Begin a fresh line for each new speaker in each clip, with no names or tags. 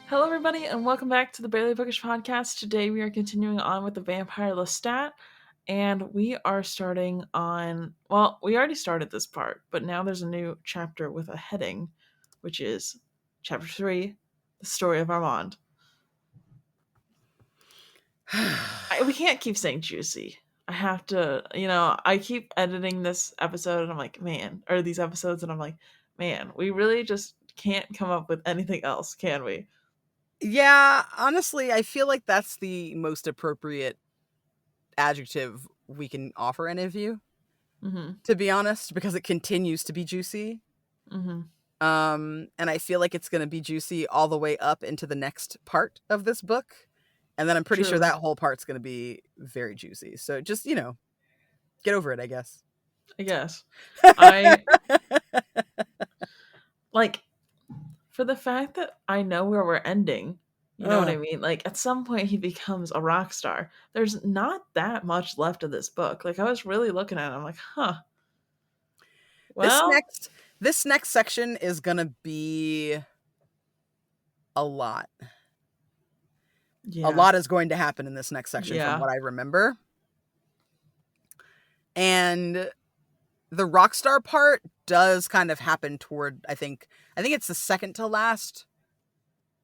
Hello, everybody, and welcome back to the Barely Bookish podcast. Today, we are continuing on with the vampire Lestat, and we are starting on. Well, we already started this part, but now there's a new chapter with a heading, which is Chapter 3 The Story of Armand. We can't keep saying juicy. I have to, I keep editing this episode, and I'm like, man, or these episodes, and I'm like, man, we really just can't come up with anything else, can we?
Yeah, honestly, I feel like that's the most appropriate adjective we can offer any of you, to be honest, because it continues to be juicy.
Mm-hmm.
And I feel like it's going to be juicy all the way up into the next part of this book. And then I'm pretty sure
True.
that whole part's going to be very juicy. So just, get over it, I guess.
I guess. I like for the fact that I know where we're ending, you know what I mean? Like at some point he becomes a rock star. There's not that much left of this book. Like I was really looking at it, I'm like, huh.
This
Well,
next section is going to be a lot.
yeah.
A lot is going to happen in this next section from
Yeah.
what I remember. And the rockstar part does kind of happen toward, I think it's the second to last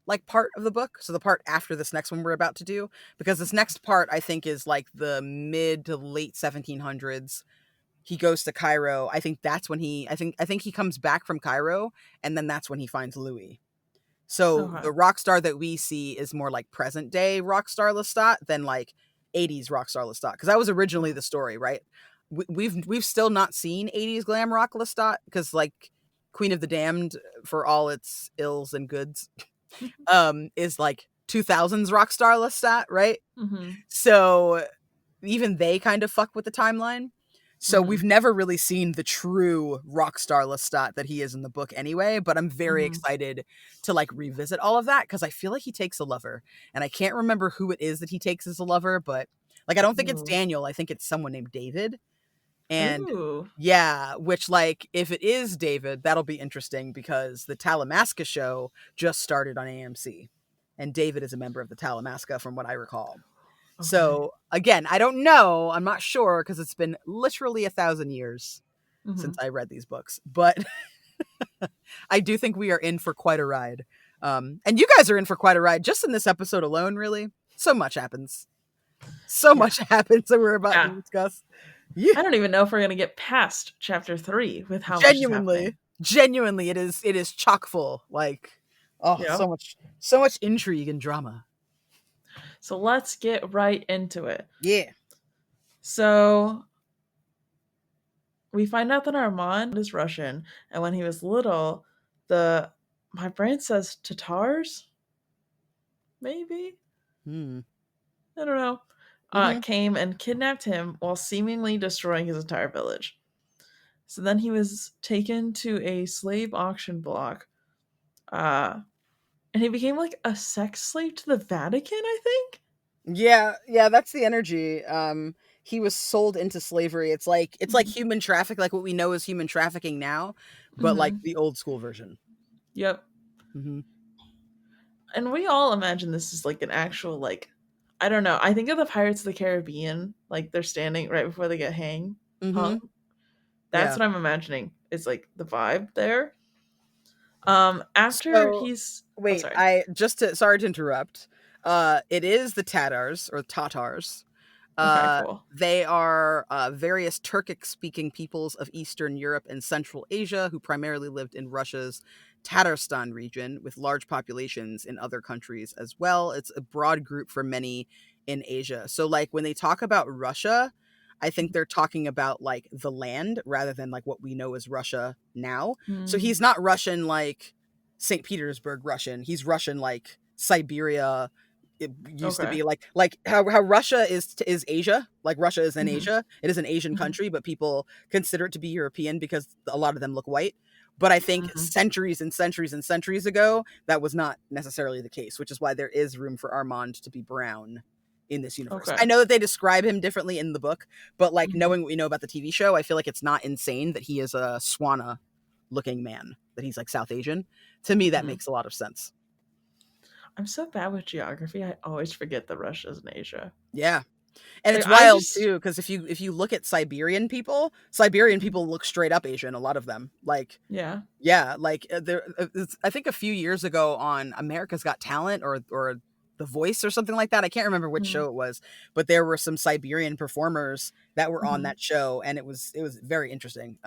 like part of the book. So the part after this next one we're about to do, because this next part I think is like the mid to late 1700s. He goes to Cairo. I think that's when I think he comes back from Cairo, and then that's when he finds Louis. So
Okay.
the rock star that we see is more like present day rock star Lestat than like 80s rock star Lestat, because that was originally the story, right? We've still not seen 80s glam rock Lestat, because like Queen of the Damned, for all its ills and goods, is like 2000s rock star Lestat, right?
Mm-hmm.
So even they kind of fuck with the timeline. So we've never really seen the true rock star Lestat that he is in the book anyway, but I'm very excited to like revisit all of that, because I feel like he takes a lover, and I can't remember who it is that he takes as a lover, but like I don't think it's
Ooh.
Daniel. I think it's someone named David. And
Ooh.
yeah, which like if it is David, that'll be interesting, because the Talamasca show just started on AMC, and David is a member of the Talamasca from what I recall.
Okay.
So again, I don't know. I'm not sure, because it's been literally 1,000 years since I read these books. But I do think we are in for quite a ride. And you guys are in for quite a ride just in this episode alone, really. So much happens. So much happens that we're about to discuss.
I don't even know if we're gonna get past chapter 3 with how much is happening.
Genuinely, it is chock full. Like, so much intrigue and drama.
So let's get right into it.
Yeah.
So we find out that Armand is Russian, and when he was little, my brain says Tatars, maybe? I don't know. Came and kidnapped him while seemingly destroying his entire village. So then he was taken to a slave auction block, and he became like a sex slave to the Vatican, I think?
Yeah, that's the energy. He was sold into slavery. It's like human traffic, like what we know as human trafficking now, but like the old school version.
Yep. And we all imagine this is like an actual, like, I don't know. I think of the Pirates of the Caribbean, like they're standing right before they get hung. That's what I'm imagining. Is like the vibe there. After he's
wait, sorry to interrupt. It is the Tatars or Tatars.
Okay, cool.
They are various Turkic-speaking peoples of Eastern Europe and Central Asia who primarily lived in Russia's Tatarstan region, with large populations in other countries as well. It's a broad group for many in Asia. So like when they talk about Russia, I think they're talking about like the land rather than like what we know as Russia now. So he's not Russian like St. Petersburg Russian. He's Russian like Siberia. It used to be like how Russia is Asia. Like Russia is in Asia. It is an Asian country, but people consider it to be European because a lot of them look white. But I think centuries and centuries and centuries ago, that was not necessarily the case, which is why there is room for Armand to be brown in this universe. I know that they describe him differently in the book, but like knowing what we know about the TV show, I feel like it's not insane that he is a Swana looking man, that he's like South Asian. To me, that makes a lot of sense.
I'm so bad with geography. I always forget that Russia's in Asia.
Yeah. And
Like
it's
I
wild
just
too, because if you look at Siberian people look straight up Asian, a lot of them. Like,
yeah.
yeah, like I think a few years ago on America's Got Talent or The Voice or something like that. I can't remember which
Mhm.
show it was, but there were some Siberian performers that were on
Mhm.
that show, and it was very interesting.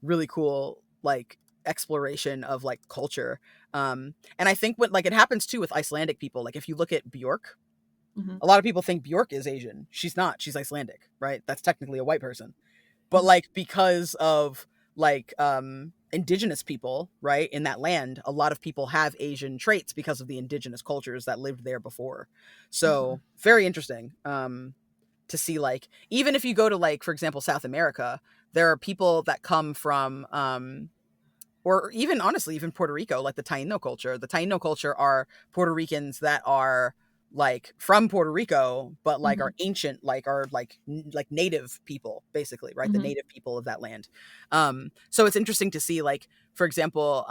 Really cool, like exploration of like culture. And I think what like it happens too with Icelandic people. Like if you look at Bjork,
Mhm.
a lot of people think Bjork is Asian. She's not. She's Icelandic, right? That's technically a white person. But
Mhm.
like because of like indigenous people, right, in that land, a lot of people have Asian traits because of the indigenous cultures that lived there before.
Mhm.
So, very interesting. To see like even if you go to like for example South America, there are people that come from or even honestly, even Puerto Rico, like the Taino culture. The Taino culture are Puerto Ricans that are like from Puerto Rico, but like are
Mhm.
ancient, like are like native people, basically, right? The
Mhm.
native people of that land. So it's interesting to see, like, for example,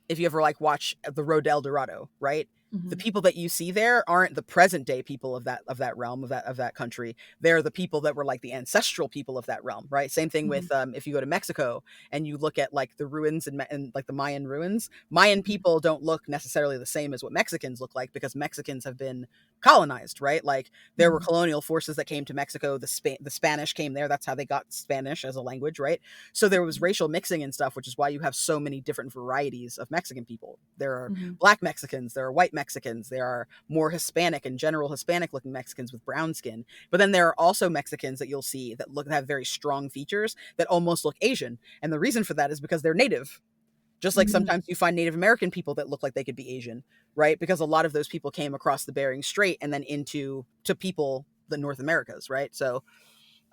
if you ever like watch the Road to El Dorado, right? The
Mhm.
people that you see there aren't the present day people of that realm of that country. They're the people that were like the ancestral people of that realm, right? Same thing
Mhm.
with if you go to Mexico and you look at like the ruins and like the Mayan ruins, Mayan people don't look necessarily the same as what Mexicans look like because Mexicans have been colonized, right? Like there were
Mhm.
colonial forces that came to Mexico. The Spanish came there. That's how they got Spanish as a language, right? So there was racial mixing and stuff, which is why you have so many different varieties of Mexican people. There are
Mhm.
black Mexicans, there are white Mexicans, there are more Hispanic and general Hispanic looking Mexicans with brown skin. But then there are also Mexicans that you'll see that have very strong features that almost look Asian. And the reason for that is because they're native. Just like
Mhm.
sometimes you find Native American people that look like they could be Asian, right? Because a lot of those people came across the Bering Strait and then into to people the North Americas, right? So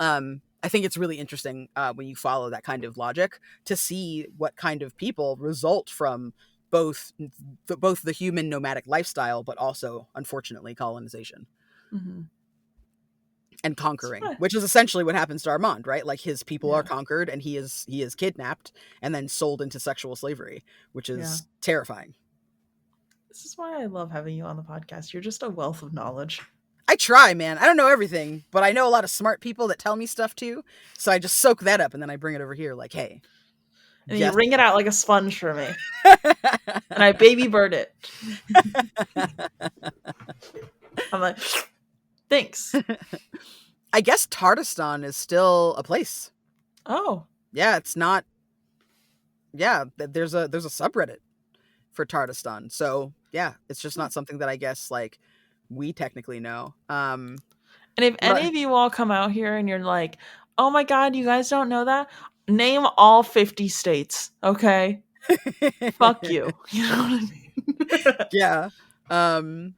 I think it's really interesting when you follow that kind of logic to see what kind of people result from both both the human nomadic lifestyle, but also unfortunately colonization
Mhm.
and
It's
conquering,
fun.
which is essentially what happens to Armand, right? Like his people are
Yeah.
conquered and he is kidnapped and then sold into sexual slavery, which
Yeah.
is terrifying.
This is why I love having you on the podcast. You're just a wealth of knowledge.
I try, man. I don't know everything, but I know a lot of smart people that tell me stuff too. So I just soak that up and then I bring it over here like, hey,
And you
guess
wring it out like a sponge for me.
what?
And I baby bird it. I'm like, thanks.
I guess Tardistan is still a place.
Oh.
Yeah, it's not. Yeah, there's a subreddit for Tardistan. So yeah, it's just
Hmm.
not something that I guess like we technically know.
And if
What
any of you all come out here and you're like, oh my God, you guys don't know that? Name all 50 states, okay? Fuck you. You know what I mean?
yeah. Um,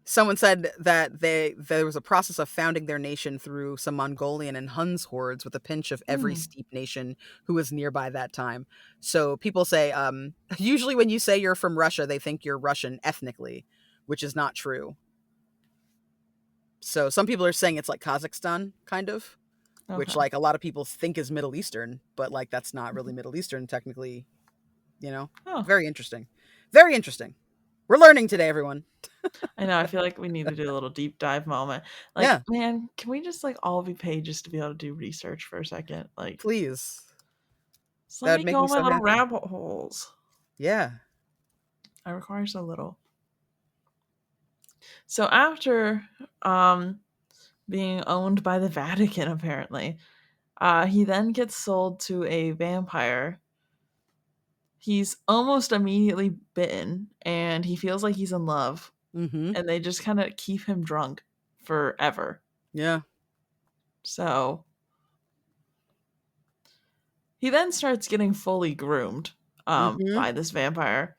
Someone said that there was a process of founding their nation through some Mongolian and Huns hordes with a pinch of every
Hmm.
steep nation who was nearby that time. So people say, usually when you say you're from Russia, they think you're Russian ethnically, which is not true. So some people are saying it's like Kazakhstan, kind of, which
Okay.
like a lot of people think is Middle Eastern, but like that's not really Middle Eastern technically. You know,
Oh,
very interesting, very interesting. We're learning today, everyone.
I know. I feel like we need to do a little deep dive moment. Like,
Yeah,
man, can we just like all be paid just to be able to do research for a second? Like,
please.
just let
That would
me
make
go
me
in my
so
little
happy.
rabbit holes.
Yeah.
I require so little. So after um being owned by the Vatican, apparently, he then gets sold to a vampire. He's almost immediately bitten, and he feels like he's in love,
Mm-hmm.
and they just kind of keep him drunk forever.
Yeah.
So he then starts getting fully groomed
Mm-hmm.
by this vampire.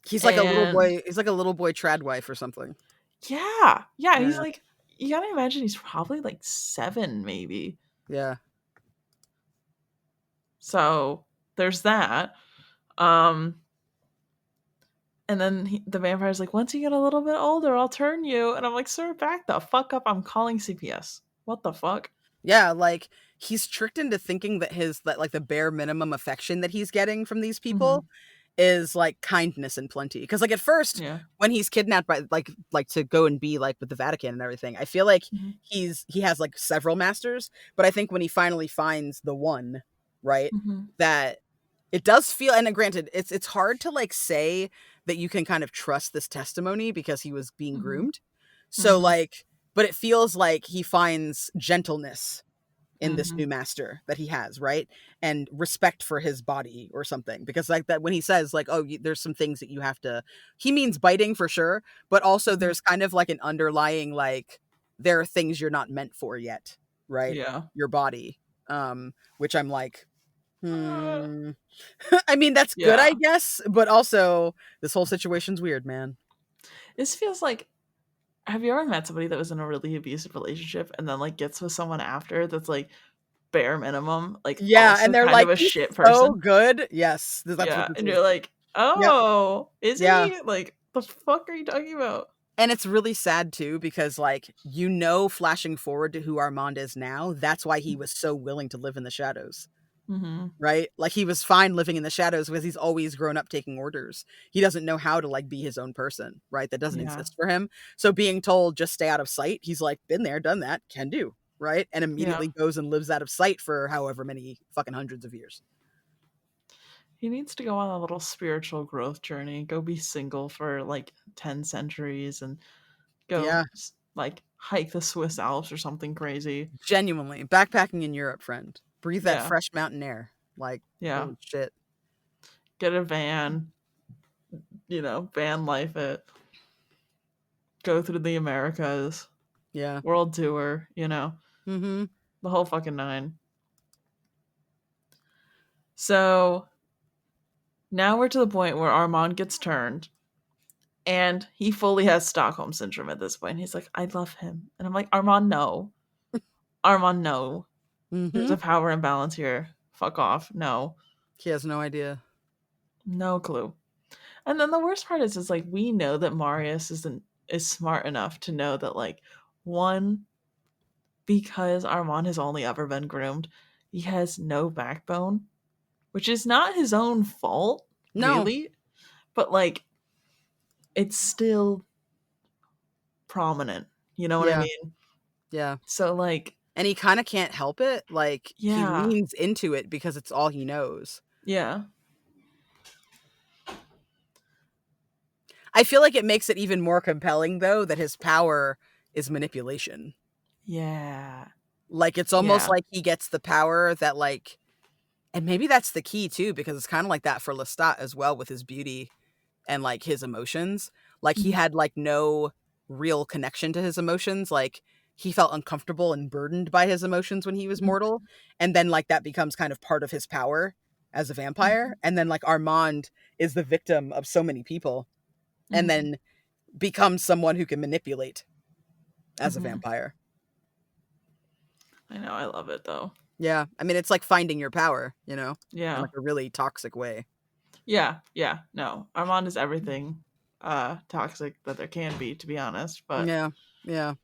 He's like a little
And
boy. He's like a little boy trad wife or something.
yeah, yeah, he's
Yeah.
like, you gotta imagine he's probably like 7, maybe.
Yeah.
So there's that. Um, and then the vampire's like, once you get a little bit older, I'll turn you. And I'm like, sir, back the fuck up. I'm calling CPS. What the fuck?
Yeah. Like he's tricked into thinking that his that like the bare minimum affection that he's getting from these
Hmm.
people is like kindness and plenty. Because like at first,
Yeah.
when he's kidnapped by like to go and be like with the Vatican and everything, I feel like
Mhm.
he has like several masters. But I think when he finally finds the one, right,
Mhm.
that it does feel, and granted, it's hard to like say that you can kind of trust this testimony because he was being
Mhm.
groomed. So
Mhm.
like, but it feels like he finds gentleness in this
Mhm.
new master that he has, right? And respect for his body or something. Because like that when he says like, "Oh, there's some things that you have to," he means biting for sure, but also
Mhm.
there's kind of like an underlying like there are things you're not meant for yet, right?
Yeah.
Your body. Which I'm like,
Uh,
hmm. I mean, that's good, I
yeah.
guess, but also this whole situation's weird, man.
This feels like, have you ever met somebody that was in a really abusive relationship and then like gets with someone after that's like bare minimum, like
Yeah,
also
and they're
kind of
like,
a
he's
shit
so
person?
good. Yes, that's what
Yeah.
this
And
is.
you're like,
Yep.
oh, is
Yeah.
he? Like, the fuck are you talking about?
And it's really sad too because like flashing forward to who Armand is now, that's why he was so willing to live in the shadows,
Mm-hmm.
right? Like he was fine living in the shadows because he's always grown up taking orders. He doesn't know how to like be his own person, right? That doesn't
Yeah.
exist for him. So being told just stay out of sight, he's like been there, done that, can do, right? And
Yeah.
immediately goes and lives out of sight for however many fucking hundreds of years.
He needs to go on a little spiritual growth journey, go be single for like 10 centuries and go
Yeah,
like hike the Swiss Alps or something crazy.
genuinely. Backpacking in Europe, friend. Breathe that
Yeah.
fresh mountain air. Like
Yeah.
holy shit.
Get a van, van life it. Go through the Americas,
Yeah.
world tour,
Mhm.
the whole fucking nine. So now we're to the point where Armand gets turned and he fully has Stockholm syndrome at this point. He's like, I love him. And I'm like, Armand, no. Armand, no. There's
Mhm.
a power imbalance here. Fuck off. No.
He has no idea.
No clue. And then the worst part is like we know that Marius is smart enough to know that like one, because Armand has only ever been groomed, he has no backbone, which is not his own fault,
No.
really, but like it's still prominent. You know what I
Yeah.
mean?
Yeah.
So like,
And he kind of can't help it. Like he
yeah,
leans into it because it's all he knows.
yeah,
I feel like it makes it even more compelling though that his power is manipulation.
yeah,
Like it's almost
yeah.
like he gets the power that like and maybe that's the key too because it's kind of like that for Lestat as well with his beauty and like his emotions. Like he
Mhm,
had like no real connection to his emotions. Like he felt uncomfortable and burdened by his emotions when he was
mhm,
mortal. And then like that becomes kind of part of his power as a vampire.
mhm,
And then like Armand is the victim of so many people and
mhm,
then becomes someone who can manipulate as a
mhm.
vampire.
I know, I love it though.
Yeah. I mean, it's like finding your power, in
Yeah,
like a really toxic way.
yeah, yeah. No, Armand is everything toxic that there can be, to be honest. But
Yeah. Yeah.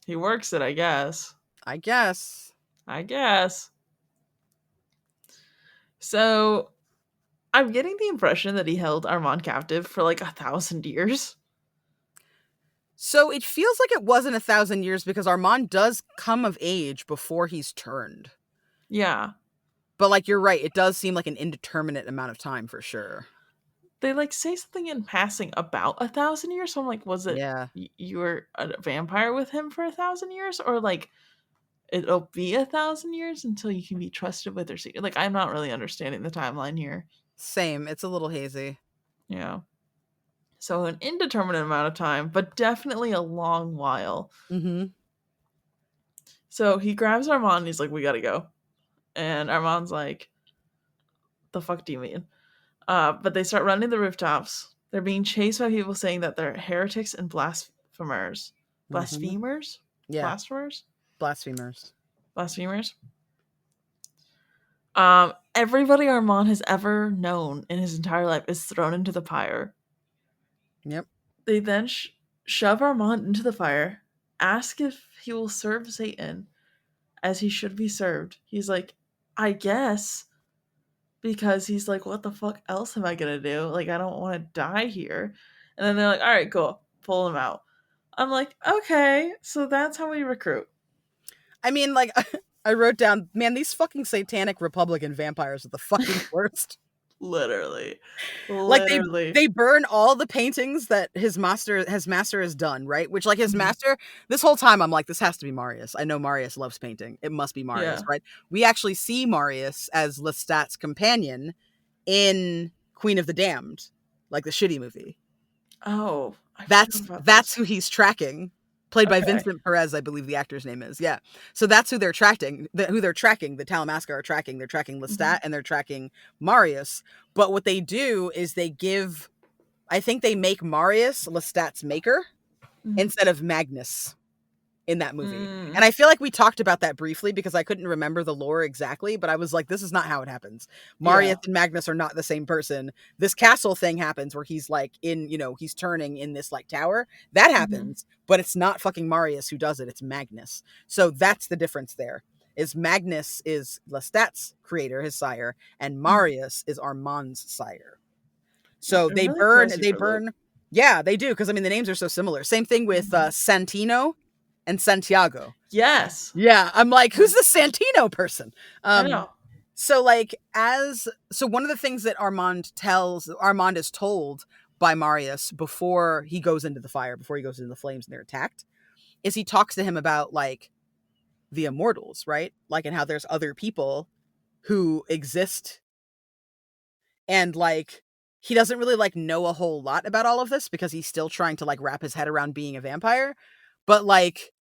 he works it, I guess.
I guess.
I guess. So I'm getting the impression that he held Armand captive for like 1,000 years.
So it feels like it wasn't 1,000 years because Armand does come of age before he's turned.
Yeah.
But like you're right, it does seem like an indeterminate amount of time for sure.
They like say something in passing about 1,000 years. So I'm like, was it
Yeah.
you were a vampire with him for 1,000 years? Or like it'll be 1,000 years until you can be trusted with their secret? Like, I'm not really understanding the timeline here.
Same. It's a little hazy.
Yeah. So an indeterminate amount of time, but definitely a long while.
Mm-hmm.
So he grabs Armand and he's like, we gotta go. And Armand's like, the fuck do you mean? But they start running the rooftops. They're being chased by people saying that they're heretics and blasphemers.
Mm-hmm.
Blasphemers?
Yeah.
Blasphemers?
Blasphemers.
Blasphemers? Everybody Armand has ever known in his entire life is thrown into the fire.
Yep.
They then shove Armand into the fire, ask if he will serve Satan as he should be served. He's like, I guess. because he's like, what the fuck else am I gonna do? Like, I don't want to die here. And then they're like, all right, cool, pull him out. I'm like, okay, so that's how we recruit.
I mean, like, I wrote down, man, these fucking satanic Republican vampires are the fucking worst.
Literally,
Like
literally.
they burn all the paintings that his master has done, right? Which like his
Mhm.
master, this whole time I'm like, this has to be Marius. I know Marius loves painting. It must be Marius,
Yeah.
right? We actually see Marius as Lestat's companion in Queen of the Damned, like the shitty movie.
Oh, I forgot
That's
about
that's
this.
who he's tracking. Played by
Okay.
Vincent Perez, I believe the actor's name is. Yeah. So that's who they're tracking. Who they're tracking. The Talamasca are tracking. They're tracking Lestat
Mhm.
and they're tracking Marius. But what they do is they give. I think they make Marius Lestat's maker
Mhm.
instead of Magnus in that movie. And
Mm.
I feel like we talked about that briefly because I couldn't remember the lore exactly, but I was like, this is not how it happens. Marius
Yeah.
and Magnus are not the same person. This castle thing happens where he's like he's turning in this like tower. That
Mhm.
happens, but it's not fucking Marius who does it, it's Magnus. So that's the difference there. Is Magnus is Lestat's creator, his sire, and
Mhm.
Marius is Armand's sire.
It
So
really throws you
they
for a loop.
burn. Yeah, they do because I mean the names are so similar. Same thing with
Mhm.
Santino and Santiago.
Yes.
Yeah, I'm like, who's the Santino person?
I
Um,
know.
so like so one of the things that Armand is told by Marius before he goes into the fire, before he goes into the flames and they're attacked, is he talks to him about like the immortals, right? Like and how there's other people who exist and like he doesn't really like know a whole lot about all of this because he's still trying to like wrap his head around being a vampire. But like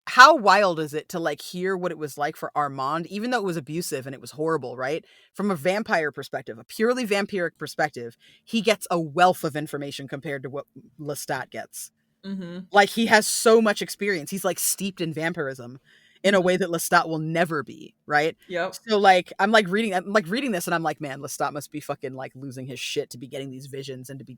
how wild is it to like hear what it was like for Armand, even though it was abusive and it was horrible, right? From a vampire perspective, a purely vampiric perspective, he gets a wealth of information compared to what Lestat gets.
Mhm.
Like he has so much experience. He's like steeped in vampirism in a
Mhm.
way that Lestat will never be, right?
Yep.
So like I'm like reading this and I'm like, man, Lestat must be fucking like losing his shit to be getting these visions and to be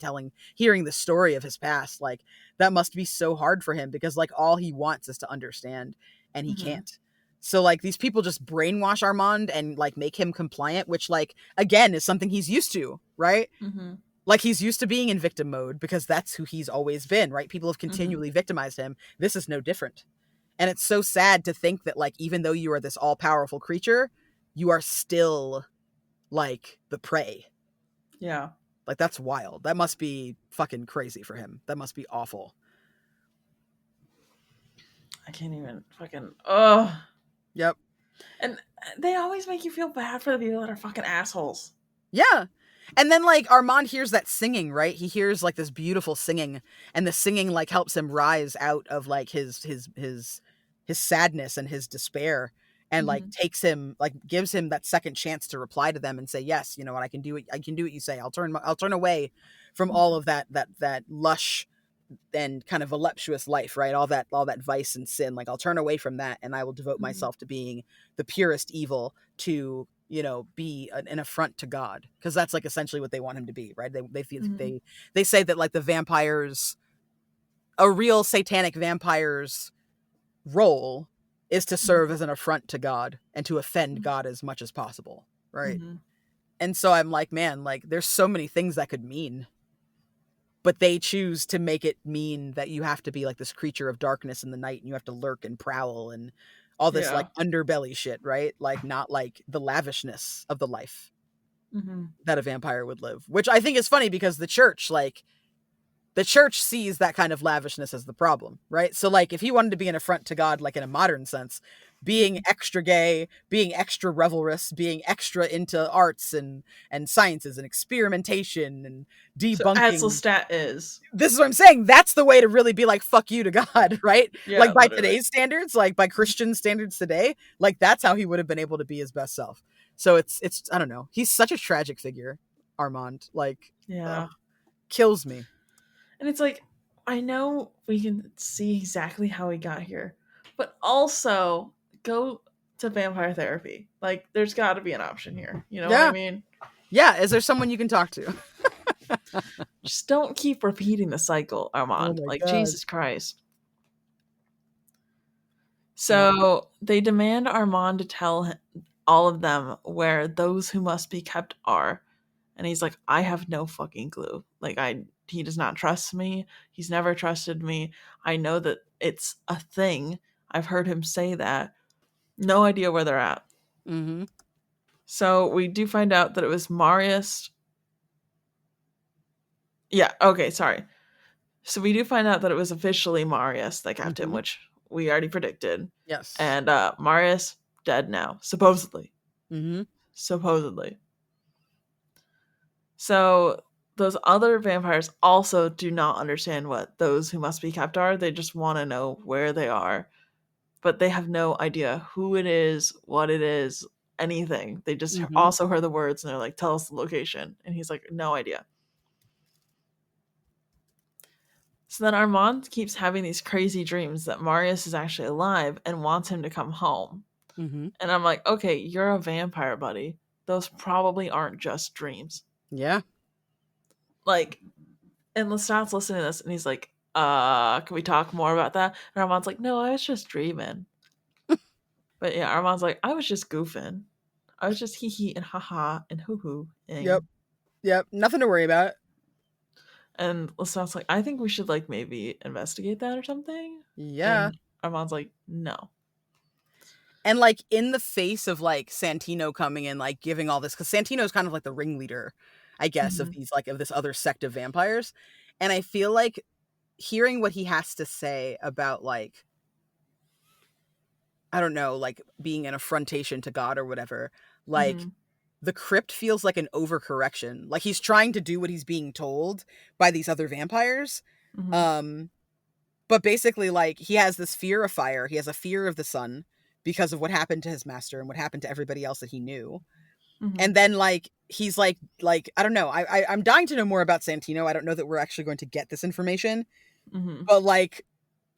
hearing the story of his past. Like that must be so hard for him because like all he wants is to understand and he
Mhm.
can't. So like these people just brainwash Armand and like make him compliant, which like again is something he's used to, right?
Mhm.
Like he's used to being in victim mode because that's who he's always been, right? People have
Mhm.
continually victimized him. This is no different. And it's so sad to think that like even though you are this all-powerful creature, you are still like the prey.
Yeah.
Like that's wild. That must be fucking crazy for him. That must be awful.
I can't even fucking. Oh.
Yep.
And they always make you feel bad for the people that are fucking assholes.
Yeah. And then like Armand hears that singing, right? He hears like this beautiful singing and the singing like helps him rise out of like his sadness and his despair and like
Mhm.
takes him like gives him that second chance to reply to them and say, "Yes, you know what? I can do what you say. I'll turn away from all
Mhm.
of that lush and kind of voluptuous life, right? All that vice and sin. Like I'll turn away from that and I will devote
Mhm.
myself to being the purest evil to be an affront to God because that's like essentially what they want him to be, right?
Mhm.
They say that like the vampires, a real satanic vampire's role is to serve as an affront to God and to offend
Mhm.
God as much as possible, right?
Mhm.
And so I'm like, man, like there's so many things that could mean, but they choose to make it mean that you have to be like this creature of darkness in the night and you have to lurk and prowl and all this like
Yeah.
underbelly shit, right? Like not like the lavishness of the life
Mhm.
that a vampire would live, which I think is funny because the church sees that kind of lavishness as the problem, right? So like if he wanted to be an affront to God like in a modern sense, being
Mhm.
extra gay, being extra revelrous, being extra into arts and sciences and experimentation and
So as
debunking,
Lestat is.
this is what I'm saying. That's the way to really be like, fuck you to God, right?
Yeah,
Like by
literally.
today's standards, like by Christian standards today, like that's how he would have been able to be his best self. So it's I don't know. He's such a tragic figure, Armand. Like, ugh,
Yeah.
kills me.
And it's like, I know we can see exactly how he got here, but also go to vampire therapy. Like, there's got to be an option here. You know what I
Yeah.
mean?
Yeah. Is there someone you can talk to?
Just don't keep repeating the cycle,
Oh
Armand.
my
Like,
God.
Jesus Christ.
Yep.
So they demand Armand to tell all of them where those who must be kept are. And he's like, I have no fucking clue. Like, he does not trust me. He's never trusted me. I know that it's a thing. I've heard him say that. No idea where they're at.
Mm-hmm.
So we do find out that it was Marius. Yeah, okay, sorry. So we do find out that it was officially Marius that kept him,
Mm-hmm.
which we already predicted.
Yes.
And Marius dead now, supposedly.
Mm-hmm.
Supposedly. So those other vampires also do not understand what those who must be kept are. They just want to know where they are, but they have no idea who it is, what it is, anything. They just
Mm-hmm.
also heard the words and they're like, tell us the location. And he's like, no idea. So then Armand keeps having these crazy dreams that Marius is actually alive and wants him to come home.
Mm-hmm.
And I'm like, okay, you're a vampire, buddy. Those probably aren't just dreams.
Yeah.
Like, and Lestat's listening to this and he's like, can we talk more about that? And Armand's like, no, I was just dreaming. But yeah, Armand's like, I was just goofing. I was just hee hee and ha ha and hoo hoo.
Yep. Yep. Nothing to worry about.
And Lestat's like, I think we should like maybe investigate that or something.
Yeah.
And Armand's like, no.
And like in the face of like Santino coming in, like giving all this, because Santino's kind of like the ringleader, I guess, of
Mhm.
these like of this other sect of vampires. And I feel like hearing what he has to say about like, I don't know, like being an affrontation to God or whatever, like
Mhm.
the crypt feels like an overcorrection. Like he's trying to do what he's being told by these other vampires.
Mhm.
Um, but basically like he has this fear of fire. He has a fear of the sun because of what happened to his master and what happened to everybody else that he knew.
Mhm.
And then like he's like I don't know. I'm dying to know more about Santino. I don't know that we're actually going to get this information,
Mhm.
but like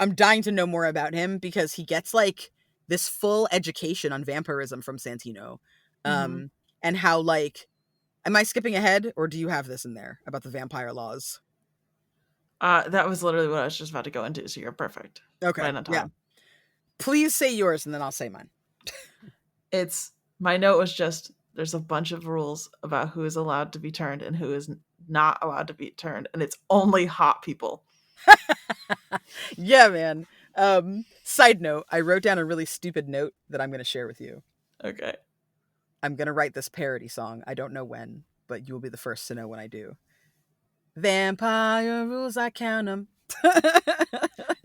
I'm dying to know more about him because he gets like this full education on vampirism from Santino.
Mhm.
Um and how like am I skipping ahead or do you have this in there about the vampire laws?
That was literally what I was just about to go into, so you're perfect.
Okay.
Right on
Yeah.
time.
Please say yours and then I'll say mine.
It's my note was just there's a bunch of rules about who is allowed to be turned and who is not allowed to be turned, and it's only hot people.
Yeah, man. Side note, I wrote down a really stupid note that I'm going to share with you.
Okay.
I'm going to write this parody song. I don't know when, but you will be the first to know when I do. Vampire rules, I count them.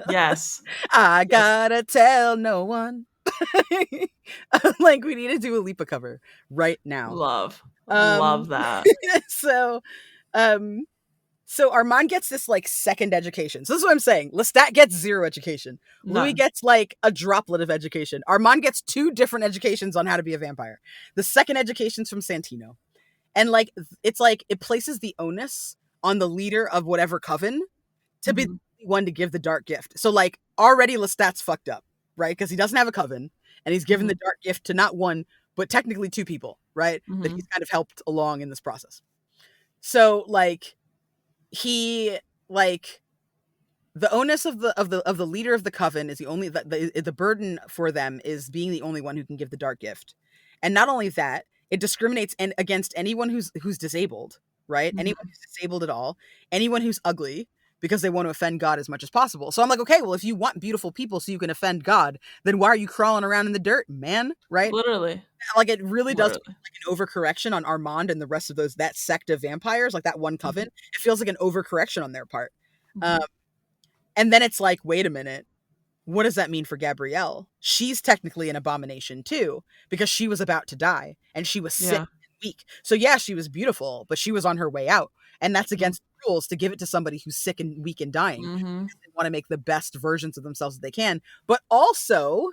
Yes.
I
Yes.
gotta tell no one. Like, we need to do a Lipa cover right now.
Love.
Um,
Love that.
so, um, so Armand gets this like second education. So this is what I'm saying. Lestat gets zero education. Louis
None.
gets like a droplet of education. Armand gets two different educations on how to be a vampire. The second education's from Santino. And like it's like it places the onus on the leader of whatever coven to be
Mhm.
the one to give the dark gift. So like already Lestat's fucked up, right? Because he doesn't have a coven and he's given
Mhm.
the dark gift to not one, but technically two people, right? That he's
Mhm.
kind of helped along in this process. So like he like the onus of the leader of the coven is the only the burden for them is being the only one who can give the dark gift. And not only that, it discriminates against anyone who's disabled, right?
Mhm.
Anyone who's disabled at all, anyone who's ugly because they want to offend God as much as possible. So I'm like, okay, well if you want beautiful people so you can offend God, then why are you crawling around in the dirt, man? Right?
Literally.
Like it really does feel
Literally.
like an overcorrection on Armand and the rest of those that sect of vampires, like that one coven.
Mhm.
It feels like an overcorrection on their part. Um,
Mhm.
and then it's like, wait a minute, what does that mean for Gabrielle? She's technically an abomination too, because she was about to die and she was sick
Yeah.
and weak. So yeah, she was beautiful, but she was on her way out. And that's
Mhm.
against the rules to give it to somebody who's sick and weak and dying.
Mhm.
They want to make the best versions of themselves that they can. But also,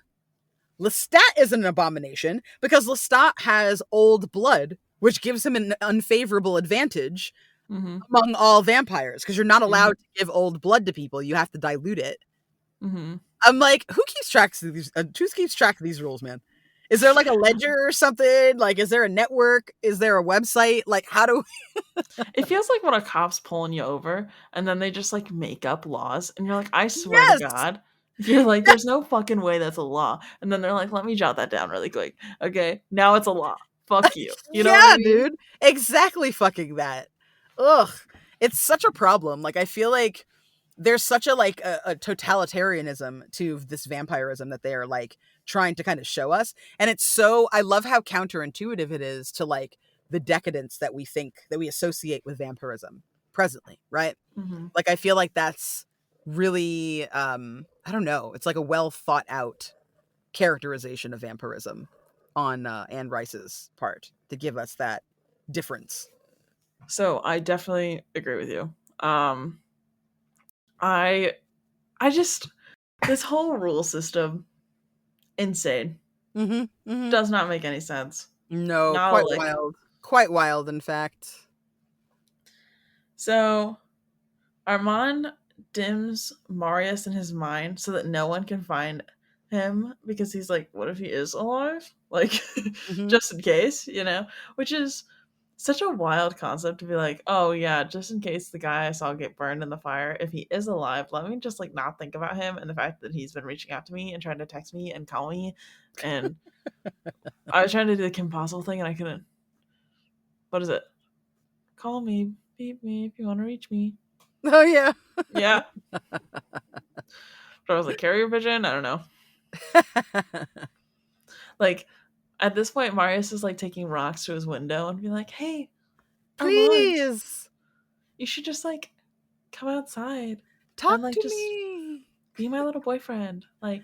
Lestat is an abomination because Lestat has old blood, which gives him an unfavorable advantage
Mhm.
among all vampires because you're not
Mhm.
allowed to give old blood to people. You have to dilute it.
Mhm.
I'm like, who keeps track of these rules, man? Is there like a ledger or something? Like, is there a network? Is there a website? Like, how do
It feels like when a cop's pulling you over and then they just like make up laws and you're like, I swear to
Yes.
God. You're like, there's no fucking way that's a law. And then they're like, let me jot that down really quick. Okay, now it's a law. Fuck you. You know what I
Yeah,
mean?
dude. Exactly fucking that. Ugh. It's such a problem. Like, I feel like there's such a like a totalitarianism to this vampirism that they are like trying to kind of show us. And it's so I love how counterintuitive it is to like the decadence that we think that we associate with vampirism presently, right?
Hmm.
Like I feel like that's really I don't know, it's like a well thought out characterization of vampirism on Anne Rice's part to give us that difference.
So I definitely agree with you. I I just this whole rule system insane.
Mhm. Mhm.
Does not make any sense.
No,
Not a
quite
lick.
wild. Quite wild in fact.
So Armand dims Marius in his mind so that no one can find him because he's like, what if he is alive? Like,
Mhm.
just in case, you know? Which is such a wild concept to be like, oh yeah, just in case the guy I saw get burned in the fire, if he is alive, let me just like not think about him and the fact that he's been reaching out to me and trying to text me and call me. And I was trying to do the Kim Possible thing and I couldn't. What is it? Call me, beep me if you want to reach me.
Oh yeah.
Yeah. But I was like, carrier pigeon? I don't know. Like, at this point, Marius is like taking rocks to his window and be like, hey, Armand,
Please
you should just like come outside and
talk
like
to
just
me.
be my little boyfriend. Like,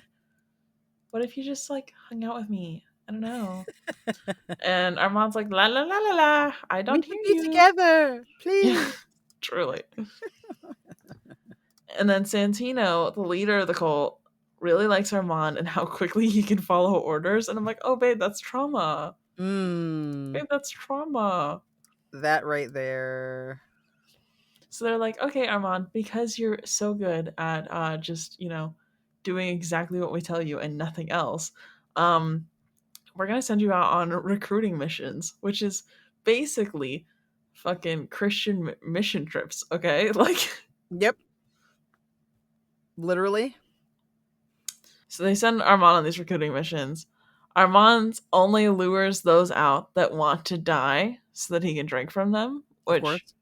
what if you just like hung out with me? I don't know. And Armand's like, la la la la la, I
We
don't
could
hear
be
you.
together,
Yeah,
please.
truly. And then Santino, the leader of the cult, really likes Armand and how quickly he can follow orders. And I'm like, oh, babe, that's trauma.
Mm,
Babe, that's trauma.
that right there.
So they're like, okay, Armand, because you're so good at just, doing exactly what we tell you and nothing else, um, we're going to send you out on recruiting missions, which is basically fucking Christian mission trips, okay? Like,
Yep, literally.
so they send Armand on these recruiting missions. Armand only lures those out that want to die so that he can drink from them,
Of
which,
course.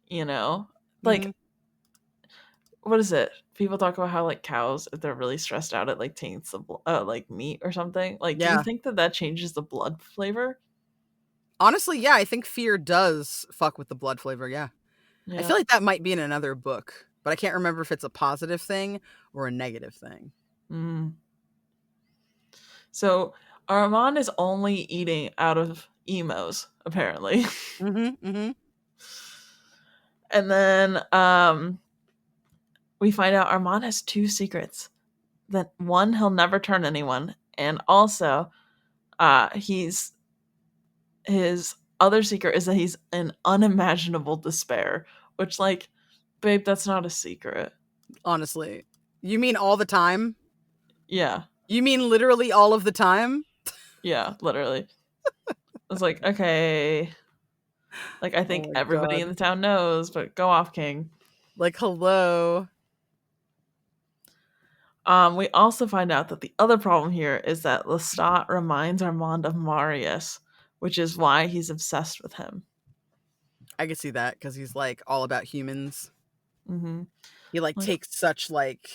you know,
Hmm.
like what is it? People talk about how like cows, if they're really stressed out, it like taints the like meat or something. Like, do you
Yeah.
think that that changes the blood flavor?
Honestly, yeah, I think fear does fuck with the blood flavor. Yeah. I
Yeah.
feel like that might be in another book, but I can't remember if it's a positive thing or a negative thing.
Mm. So Armand is only eating out of emos apparently,
Mhm. Mhm.
and then we find out Armand has two secrets. That one, he'll never turn anyone, and also he's his other secret is that he's in unimaginable despair, which like, babe, that's not a secret.
Honestly. You mean all the time?
Yeah.
You mean literally all of the time?
Yeah, literally. I was like, okay. Like, I
Oh
think
my
everybody in
god.
the town knows, but go off, King.
Like, hello.
We also find out that the other problem here is that Lestat reminds Armand of Marius, which is why he's obsessed with him.
I can see that cuz he's like all about humans.
Mm-hmm.
He like
Like,
takes such like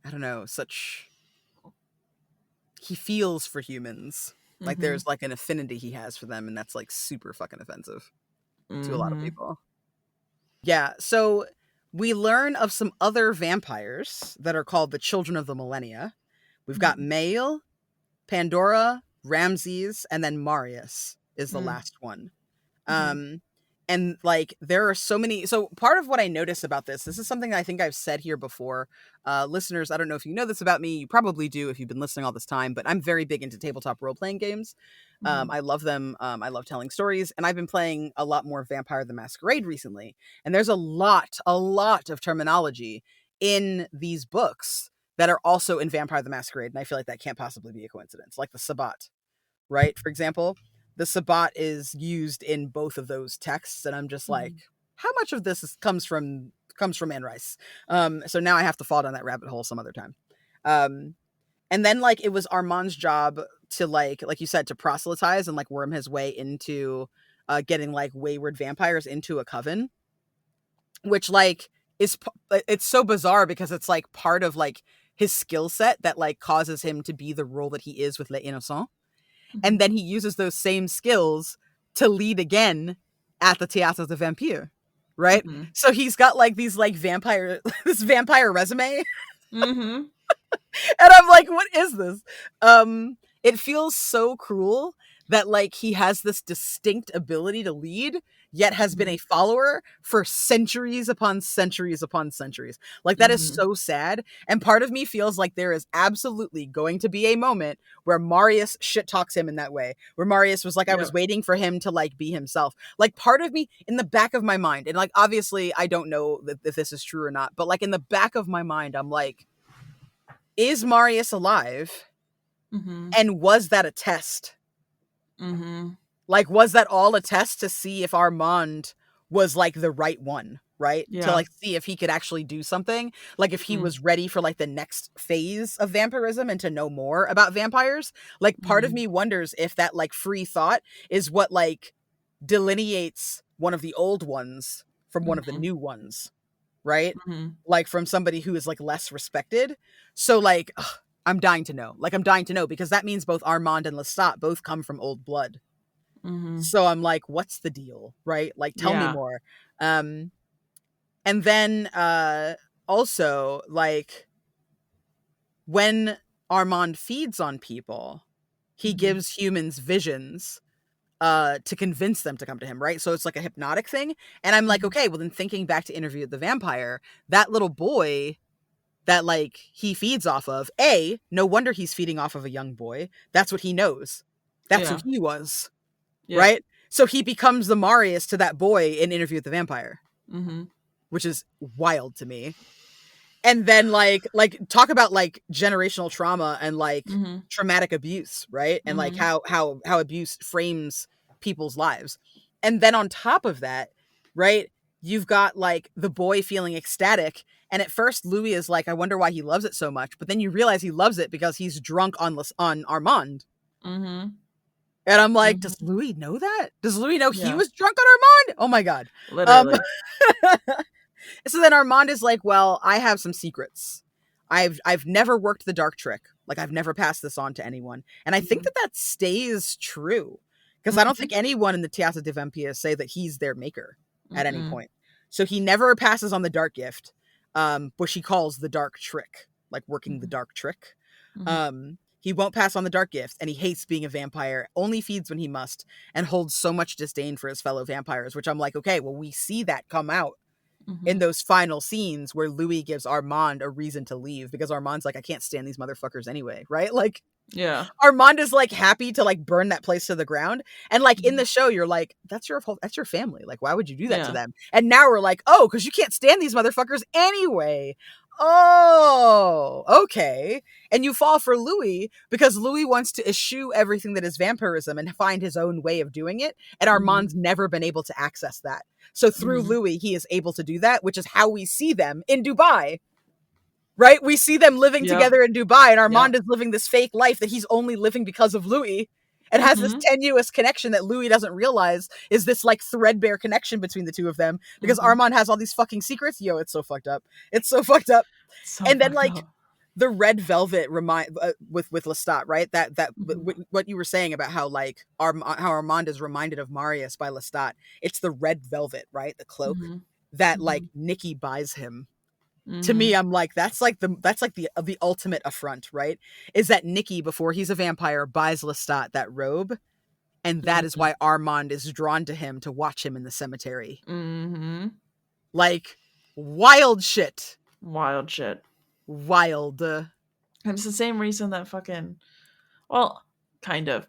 I don't know, such he feels for humans. Like
mm-hmm.
there's like an affinity he has for them and that's like super fucking offensive to a lot of
Mm-hmm.
people. Yeah, so we learn of some other vampires that are called the Children of the Millennia. We've got
Mm-hmm.
Mael, Pandora, Ramses, and then Marius is the last one.
Mm-hmm.
Um, and like there are so many. So part of what I notice about this is something I think I've said here before. Listeners, I don't know if you know this about me. You probably do if you've been listening all this time. But I'm very big into tabletop role playing games.
Mm-hmm.
I love them. I love telling stories, and I've been playing a lot more Vampire the Masquerade recently. And there's a lot of terminology in these books that are also in Vampire the Masquerade, and I feel like that can't possibly be a coincidence. Like the Sabbat, right? For example, the Sabbat is used in both of those texts, and I'm just like,
Mm-hmm.
how much of this comes from comes from Anne Rice. So now I have to fall down that rabbit hole some other time. And then like it was Armand's job to like you said, to proselytize and like worm his way into getting like wayward vampires into a coven, which like is it's so bizarre because it's like part of like his skill set that like causes him to be the role that he is with Les Innocents. And
Mhm.
then he uses those same skills to lead again at the Théâtre des Vampires, right?
Mhm.
So he's got like these like vampire this vampire resume.
Mhm.
And I'm like, what is this? It feels so cruel that like he has this distinct ability to lead, yet has been a
Mhm.
follower for centuries upon centuries upon centuries. Like that is
Mhm.
so sad. And part of me feels like there is absolutely going to be a moment where Marius shit talks him in that way. Where Marius was like, I was
Yep.
waiting for him to like be himself. Like part of me in the back of my mind, and like obviously I don't know if this is true or not, but like in the back of my mind, I'm like, is Marius alive?
Mhm.
And was that a test?
Mhm.
Like, was that all a test to see if Armand was like the right one, right? To
Yeah.
like see if he could actually do something, like if he
Mhm.
was ready for like the next phase of vampirism and to know more about vampires. Like, part of
Mhm.
me wonders if that like free thought is what like delineates one of the old ones from one of the
Mhm.
new ones, right?
Mhm.
Like from somebody who is like less respected. So like, ugh, I'm dying to know. Like I'm dying to know because that means both Armand and Lestat both come from old blood.
Mhm.
So I'm like, what's the deal, right? Like tell me
Yeah.
more. Um and then also like when Armand feeds on people, he
Mhm.
gives humans visions to convince them to come to him, right? So it's like a hypnotic thing. And I'm like,
Mhm.
okay, well then thinking back to Interview with the Vampire, that little boy that like he feeds off of, no wonder he's feeding off of a young boy. That's what he knows. That's who
Yeah.
he was,
Yep.
right? So he becomes the Marius to that boy in Interview with the Vampire,
Mhm.
which is wild to me. And then like talk about like generational trauma and like
Mhm.
traumatic abuse, right? And like
Mhm.
how abuse frames people's lives. And then on top of that, right, you've got like the boy feeling ecstatic, and at first Louis is like, I wonder why he loves it so much, but then you realize he loves it because he's drunk on Armand.
Mhm.
And I'm like, does
Mhm.
Louis know that? Does Louis know he
Yeah.
was drunk on Armand? Oh my god. Um
Literally.
So then Armand is like, well, I have some secrets. I've never worked the dark trick. Like I've never passed this on to anyone. And I think
Mhm.
that that stays true because I don't
Mhm.
think anyone in the Théâtre des Vampires say that he's their maker at any
Mm-mm.
point. So he never passes on the dark gift, which he calls the dark trick, like working the
Mhm.
dark trick.
Mhm.
He won't pass on the dark gift, and he hates being a vampire, only feeds when he must, and holds so much disdain for his fellow vampires, which I'm like, okay, well, we see that come out in
Mhm.
those final scenes where Louis gives Armand a reason to leave because Armand's like, I can't stand these motherfuckers anyway, right? Like
Yeah.
Armand is like happy to like burn that place to the ground. And like in
Mhm.
the show, you're like, that's your family. Like, why would you do that to
Yeah.
them? And now we're like, oh, because you can't stand these motherfuckers anyway. Oh, okay. And you fall for Louis because Louis wants to eschew everything that is vampirism and find his own way of doing it. And
Mhm.
Armand's never been able to access that. So through
Mhm.
Louis, he is able to do that, which is how we see them in Dubai, right? We see them living
Yep.
together in Dubai, and
Yep.
Armand is living this fake life that he's only living because of Louis, and has this
Mhm.
tenuous connection that Louis doesn't realize is this like threadbare connection between the two of them because
Mhm.
Armand has all these fucking secrets. Yo, it's so fucked up. It's so fucked up.
So
And then
fucked
like
up.
the red velvet remind with Lestat, right? That
Mhm.
what you were saying about how like how Armand is reminded of Marius by Lestat. It's the red velvet, right? The cloak
Mhm.
that like
Mhm.
Nikki buys him. To me,
Mhm.
I'm like, that's like the ultimate affront, right? Is that Nikki, before he's a vampire, buys Lestat that robe, and that is
Mhm.
why Armand is drawn to him to watch him in the cemetery.
Mhm.
Like wild shit.
Wild shit.
Wild.
And it's the same reason that fucking, well, kind of.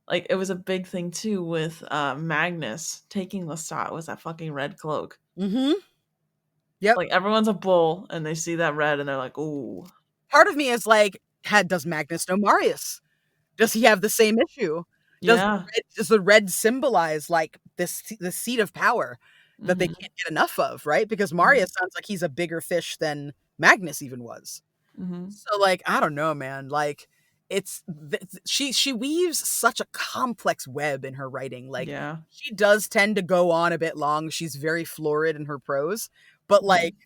Like it was a big thing too with Magnus taking Lestat was that fucking red cloak.
Mm-hmm. Yep.
Like everyone's a bull and they see that red and they're like, "Ooh."
Part of me is like, does Magnus know Marius? Does he have the same issue?
Yeah.
Does the red symbolize like this the seat of power? that they
Mhm.
can't get enough of, right? Because
Mhm.
Marius sounds like he's a bigger fish than Magnus even was.
Mhm.
So, like, I don't know, man. Like, she weaves such a complex web in her writing. Like,
Yeah.
she does tend to go on a bit long. She's very florid in her prose, but like,
Mhm.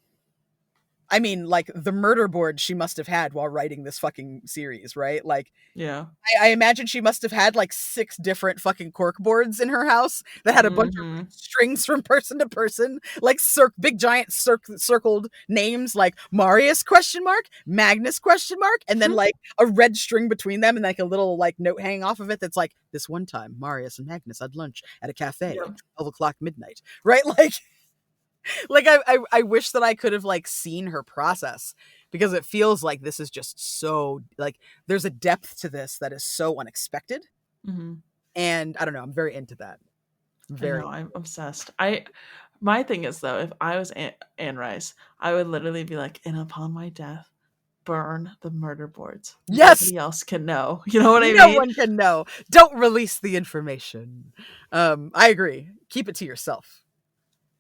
I mean, like the murder board she must have had while writing this fucking series, right? Like,
Yeah.
I imagine she must have had like 6 different fucking cork boards in her house that had a bunch of
Mhm.
strings from person to person, like big giant circled names like Marius question mark, Magnus question mark, and then like a red string between them and like a little like note hanging off of it that's like this one time Marius and Magnus had lunch at a cafe at
Yep.
12 o'clock midnight, right? Like I wish that I could have like seen her process because it feels like this is just so like there's a depth to this that is so unexpected,
Mhm.
and I don't know, I'm very into that.
I know,
Very.
I'm obsessed. My thing is though, if I was Anne Rice, I would literally be like, "And upon my death, burn the murder boards.
Yes,
Nobody else can know." You know what I
no
mean?
one can know. Don't release the information. I agree. Keep it to yourself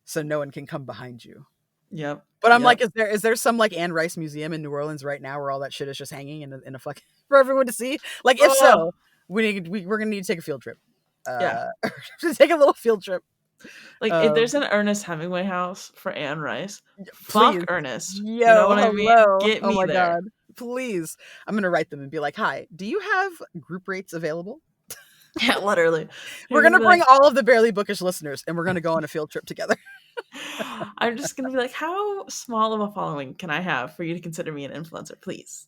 so no one can come behind you.
Yep.
But I'm like,
Yep.
is there some like Anne Rice museum in New Orleans right now where all that shit is just hanging in a fucking for everyone to see? Like, if
Oh,
so, we're gonna need to take a field trip.
yeah.
Uh, take a little field trip.
Like if
Um,
there's an Ernest Hemingway house for Anne Rice, fuck
please,
Ernest. You know
yo,
what I mean?
hello.
Get
Oh
me
my
there.
god, please. I'm gonna write them and be like, "Hi, do you have group rates available?
Yeah, literally.
We're
You're gonna
gonna
be
bring
like,
all of the barely bookish listeners, and we're gonna go on a field trip together."
I'm just gonna be like, how small of a following can I have for you to consider me an influencer, please?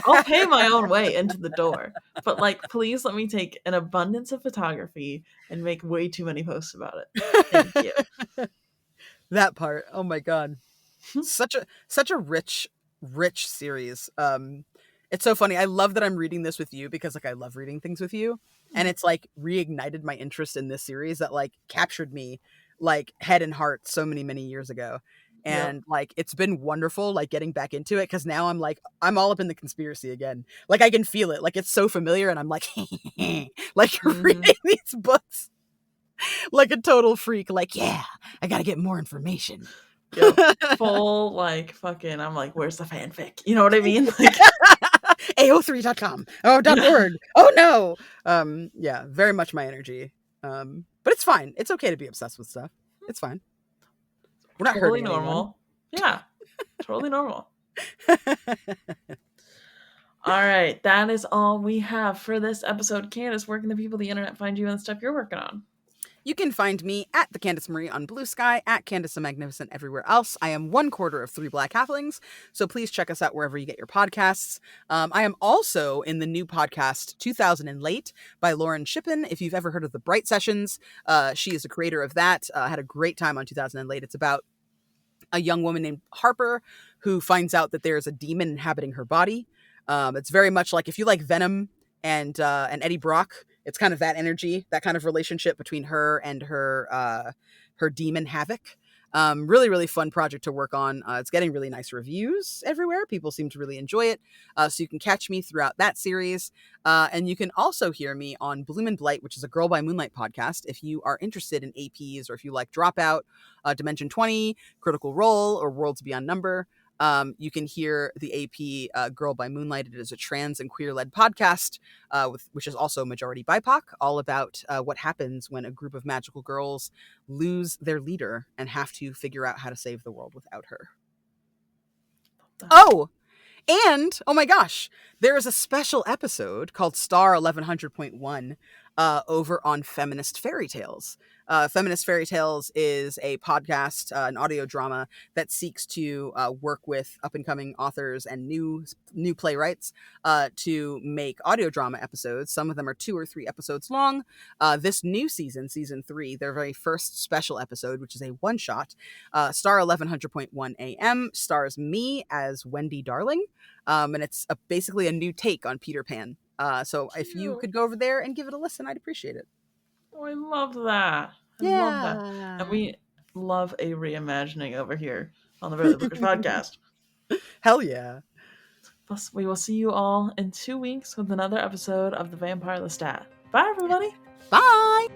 I'll pay my own way into the door, but like, please let me take an abundance of photography and make way too many posts about it. Thank you.
That part. Oh my god. Such a rich series. It's so funny. I love that I'm reading this with you because like I love reading things with you, and it's like reignited my interest in this series that like captured me like head and heart so many years ago.
Yep.
And like it's been wonderful like getting back into it cuz now I'm like I'm all up in the conspiracy again. Like I can feel it. Like it's so familiar and I'm like like
Hmm.
reading these books like a total freak like yeah, I got to get more information.
Yep. Full like fucking. I'm like, where's the fanfic? You know what I mean? Like,
AO3.com. Oh, .org. Oh no. Yeah, very much my energy. But it's fine. It's okay to be obsessed with stuff. It's fine. We're not
totally
hurting anyone.
normal. Yeah, totally normal. All right, that is all we have for this episode. Candace, where can the people of the internet find you and the stuff you're working on?
You can find me at the Candace Marie on Blue Sky, at Candace the Magnificent everywhere else. I am one quarter of 3 Black Halflings, so please check us out wherever you get your podcasts. I am also in the new podcast 2000 and Late by Lauren Shippen. If you've ever heard of the Bright Sessions, she is the creator of that. I had a great time on 2000 and Late. It's about a young woman named Harper who finds out that there's a demon inhabiting her body. It's very much like if you like Venom and Eddie Brock, it's kind of that energy, that kind of relationship between her and her demon Havoc. Really fun project to work on. It's getting really nice reviews everywhere. People seem to really enjoy it. So you can catch me throughout that series. And you can also hear me on Bloom and Blight, which is a Girl by Moonlight podcast. If you are interested in APs or if you like Dropout, Dimension 20, Critical Role, or Worlds Beyond Number, you can hear the AP Girl by Moonlight. It is a trans and queer-led podcast, which is also majority BIPOC, all about what happens when a group of magical girls lose their leader and have to figure out how to save the world without her. Oh, and oh my gosh, there is a special episode called Star 1100.1 over on Feminist Fairy Tales. Feminist Fairy Tales is a podcast, an audio drama that seeks to work with up and coming authors and new playwrights to make audio drama episodes. Some of them are 2 or 3 episodes long. This new season, season 3, their very first special episode, which is a one shot, Star 1100.1 AM, stars me as Wendy Darling. And it's basically a new take on Peter Pan. So if you
Cute.
could go over there and give it a listen, I'd appreciate it.
Oh, I love that. I love that. And
Yeah.
we love a reimagining over here on the Barely Bookers podcast.
Hell yeah.
Plus, we will see you all in 2 weeks with another episode of the Vampire Lestat. Bye, everybody.
Bye.